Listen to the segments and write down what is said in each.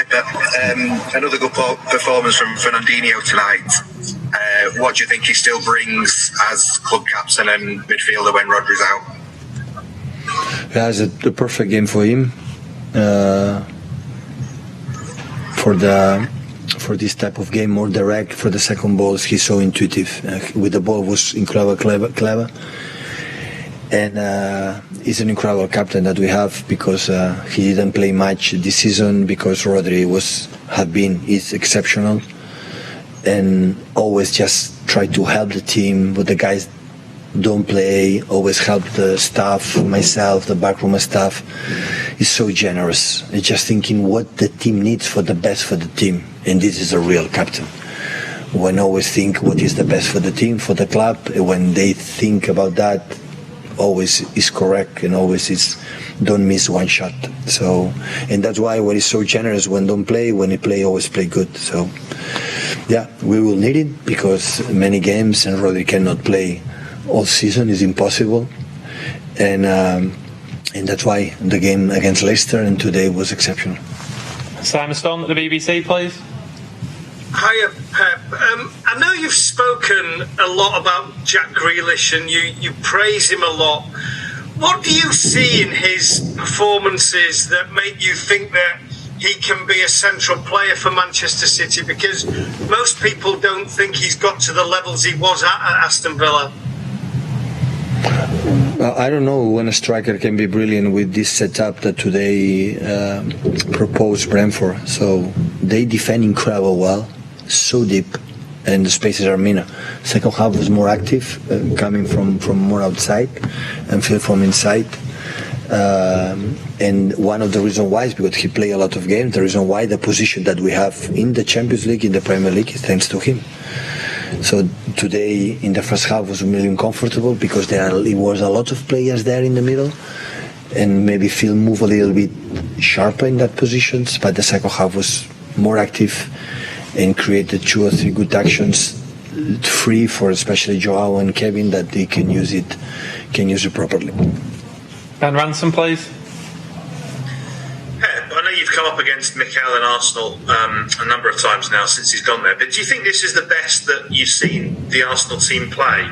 Pep. Another good performance from Fernandinho tonight. What do you think he still brings as club captain and midfielder when Rodri's out? Yeah, it's the perfect game for him. For this type of game, more direct. For the second balls, he's so intuitive. With the ball, was incredible, clever. And he's an incredible captain that we have, because he didn't play much this season because Rodri is exceptional, and always just try to help the team. But the guys don't play, always help the staff, myself, the backroom staff. He's so generous. He's just thinking what the team needs for the best for the team, and this is a real captain. When always think what is the best for the team, for the club. When they think about that, always is correct, and always is don't miss one shot. So, and that's why when he's so generous, when he play, always play good. So, yeah, we will need it, because many games and Rodri cannot play all season, is impossible, and that's why the game against Leicester and today was exceptional. Simon Stone at the BBC, please. Hiya, Pep. I know you've spoken a lot about Jack Grealish, and you praise him a lot. What do you see in his performances that make you think that he can be a central player for Manchester City? Because most people don't think he's got to the levels he was at Aston Villa. I don't know when a striker can be brilliant with this setup that today proposed Brentford. So they defend incredible well, so deep, and the spaces are minor. Second half was more active, coming from more outside and feel from inside. And one of the reasons why is because he played a lot of games. The reason why the position that we have in the Champions League, in the Premier League, is thanks to him. So today in the first half was really uncomfortable, because it was a lot of players there in the middle, and maybe Phil move a little bit sharper in that positions. But the second half was more active and created 2 or 3 good actions, free for especially Joao and Kevin, that they can use it properly. Ben Ransom, please. I know you've come up against Mikel in Arsenal a number of times now since he's gone there, but do you think this is the best that you've seen the Arsenal team play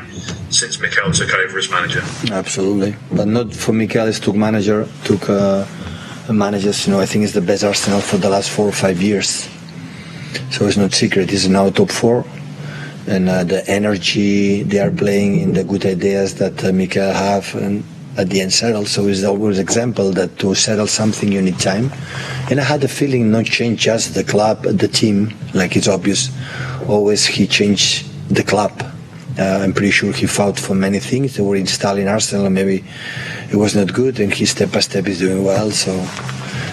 since Mikel took over as manager? Absolutely, but not for Mikel. He took managers. I think it's the best Arsenal for the last 4 or 5 years. So it's not secret. It's now top 4, and the energy they are playing, in the good ideas that Mikel have, and at the end settle. So it's always example that to settle something you need time. And I had the feeling not change just the club, the team, like it's obvious. Always he changed the club. I'm pretty sure he fought for many things that were installed in Arsenal, and maybe it was not good, and he step by step is doing well. So,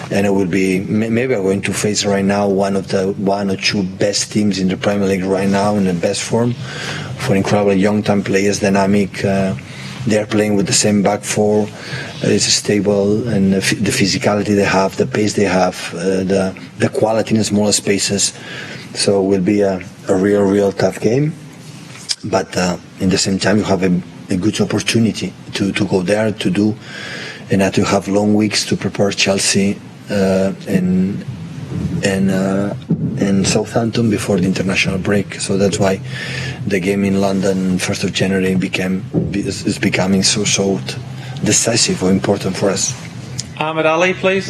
and it will be, maybe I'm going to face right now one or two best teams in the Premier League right now, in the best form, for incredible young time players, dynamic. They're playing with the same back 4. It's stable, and the physicality they have, the pace they have, the quality in the smaller spaces. So it will be a real tough game. But in the same time, you have a good opportunity to go there, to do, and to have long weeks to prepare Chelsea and Southampton before the international break. So that's why the game in London 1st of January is becoming so decisive or important for us. Ahmed Ali, please.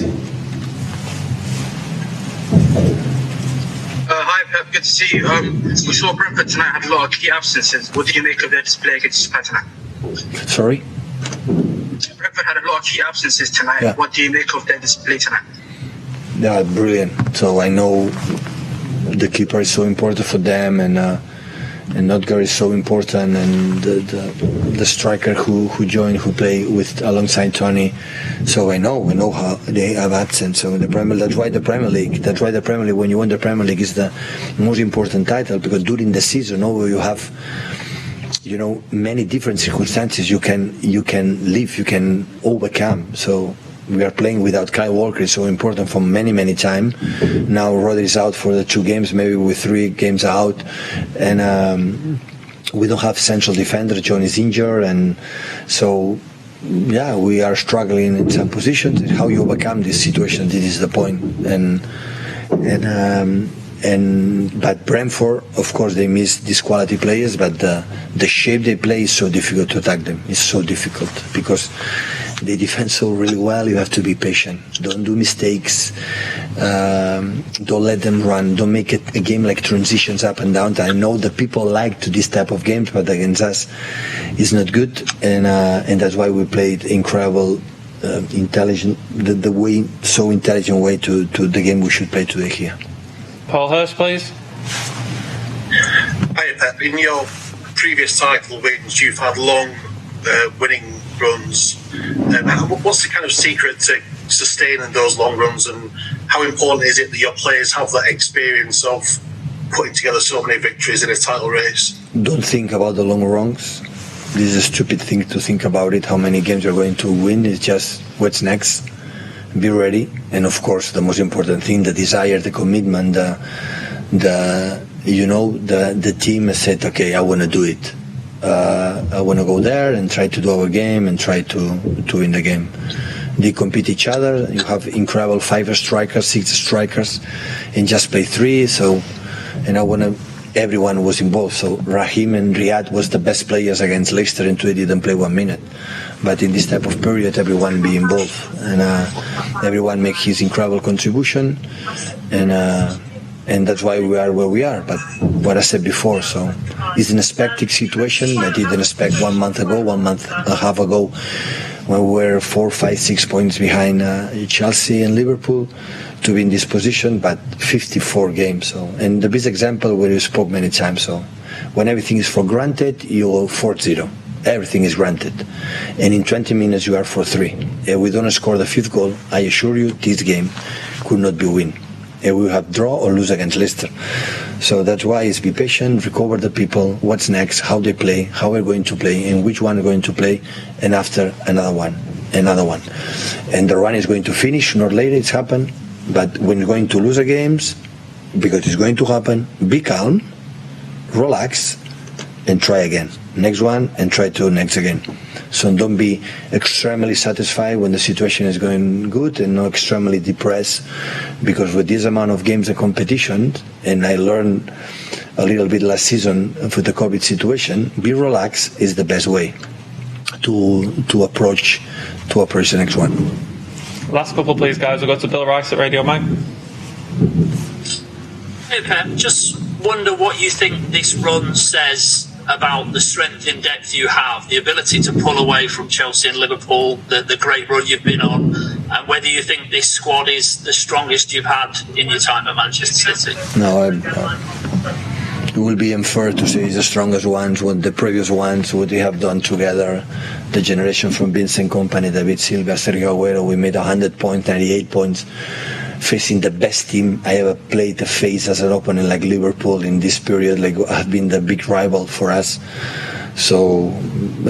Hi Pep, good to see you. We saw Brentford tonight had a lot of key absences. What did you make of their display against Tottenham? Sorry? Brentford had a lot of key absences tonight. Yeah. What do you make of their display tonight? Yeah, brilliant. So I know the keeper is so important for them, and Notgar is so important, and the striker who joined, who play with alongside Tony. So I know how they have absence. So in the Premier, that's why the Premier League, when you win the Premier League, is the most important title, because during the season, you have, many different circumstances you can live, you can overcome. So we are playing without Kyle Walker, is so important for many time. Now Rodri is out for the 2 games, maybe with 3 games out, and we don't have central defender. John is injured, and so we are struggling in some positions. How you overcome this situation, this is the point. And But Brentford, of course, they miss these quality players, but the shape they play is so difficult to attack them. It's so difficult because they defend so really well. You have to be patient. Don't do mistakes. Don't let them run. Don't make it a game like transitions up and down. I know that people like to this type of games, but against us, it's not good. And that's why we played incredible, intelligent, the way, so intelligent way to the game we should play today here. Paul Hurst, please. Hi, Pep. In your previous title wins, you've had long winning runs. What's the kind of secret to sustaining those long runs, and how important is it that your players have that experience of putting together so many victories in a title race? Don't think about the long runs. This is a stupid thing to think about it, how many games you're going to win. It's just what's next. Be ready, and of course the most important thing, the desire, the commitment, the team has said, okay, I want to do it. I want to go there and try to do our game and try to win the game. They compete each other. You have incredible 5 strikers, 6 strikers, and just play 3. So, and everyone was involved. So Raheem and Riyad was the best players against Leicester, and today didn't play 1 minute. But in this type of period, everyone be involved, and everyone make his incredible contribution, and that's why we are where we are. But what I said before, so it's an unexpected situation that I didn't expect 1 month ago, 1.5 months ago, when we were 4, 5, 6 points behind Chelsea and Liverpool to be in this position, but 54 games. So, and the best example where you spoke many times. So, when everything is for granted, you go 4-0. Everything is granted, and in 20 minutes you are 4-3. If we don't score the 5th goal, I assure you this game could not be win. If we have draw or lose against Leicester. So that's why it's be patient, recover the people, what's next, how they play, how we're going to play, and which one we're going to play, and after another one. And the run is going to finish, not later, it's happened. But when you're going to lose the games, because it's going to happen, be calm, relax, and try again. Next one, and try to next again. So don't be extremely satisfied when the situation is going good, and not extremely depressed, because with this amount of games and competition, and I learned a little bit last season for the COVID situation, be relaxed is the best way to approach the next one. Last couple, please, guys. We'll go to Bill Rice at Radio Mag. Hey, Pep. Just wonder what you think this run says about the strength in depth you have, the ability to pull away from Chelsea and Liverpool, the great run you've been on, and whether you think this squad is the strongest you've had in your time at Manchester City. No, it will be unfair to say it's the strongest ones, what the previous ones, what they have done together, the generation from Vincent Kompany, David Silva, Sergio Aguero. We made 100 points, 98 points, facing the best team I ever played to face as an opponent like Liverpool in this period, like have been the big rival for us. So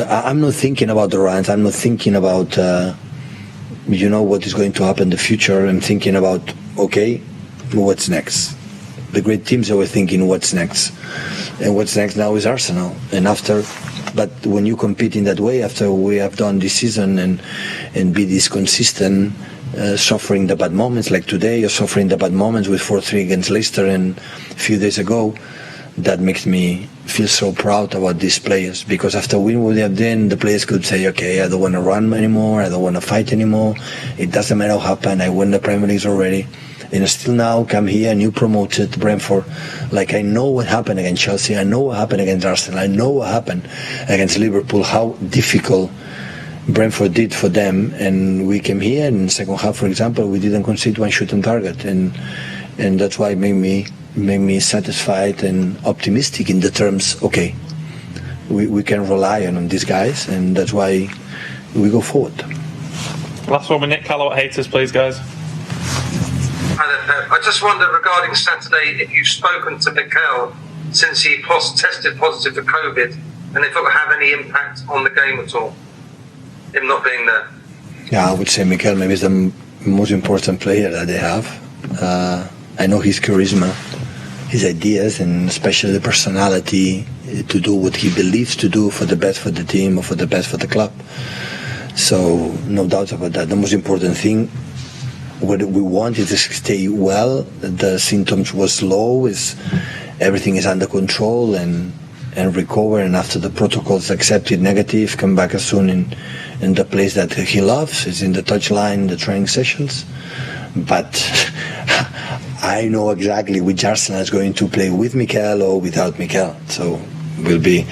I'm not thinking about the runs. I'm not thinking about what is going to happen in the future. I'm thinking about, okay, what's next? The great teams are thinking what's next, and what's next now is Arsenal. And after, but when you compete in that way, after we have done this season and be this consistent, suffering the bad moments like today, or suffering the bad moments with 4-3 against Leicester and a few days ago, that makes me feel so proud about these players, because after winning what they have done, the players could say, okay, I don't want to run anymore, I don't want to fight anymore, it doesn't matter what happened, I won the Premier League already, and still now come here and you promoted Brentford. Like, I know what happened against Chelsea, I know what happened against Arsenal, I know what happened against Liverpool, how difficult Brentford did for them, and we came here and in the second half, for example, we didn't concede one shot on target, and that's why it made me satisfied and optimistic in the terms, okay, we can rely on these guys, and that's why we go forward. Last one with Nick Callow at Haters, please, guys. Hi there, Pep. I just wondered regarding Saturday if you've spoken to Mikel since he tested positive for COVID, and if it will have any impact on the game at all, him not being there. Yeah, I would say Mikel maybe is the most important player that they have. I know his charisma, his ideas, and especially the personality to do what he believes to do for the best for the team or for the best for the club. So no doubt about that. The most important thing what we want is to stay well. The symptoms was low, everything is under control and recover. And after the protocols accepted negative, come back as soon in the place that he loves, is in the touchline, the training sessions. But I know exactly which Arsenal is going to play with Mikel or without Mikel. So will be,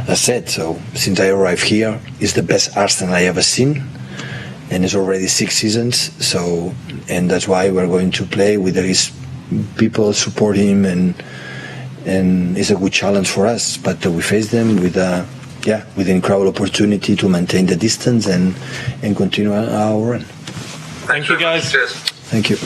as said. So since I arrived here, it's the best Arsenal I ever seen. And it's already 6 seasons, so, and that's why we're going to play with his people support him, and it's a good challenge for us. But we face them with an incredible opportunity to maintain the distance and continue our run. Thank you, guys. Cheers. Thank you.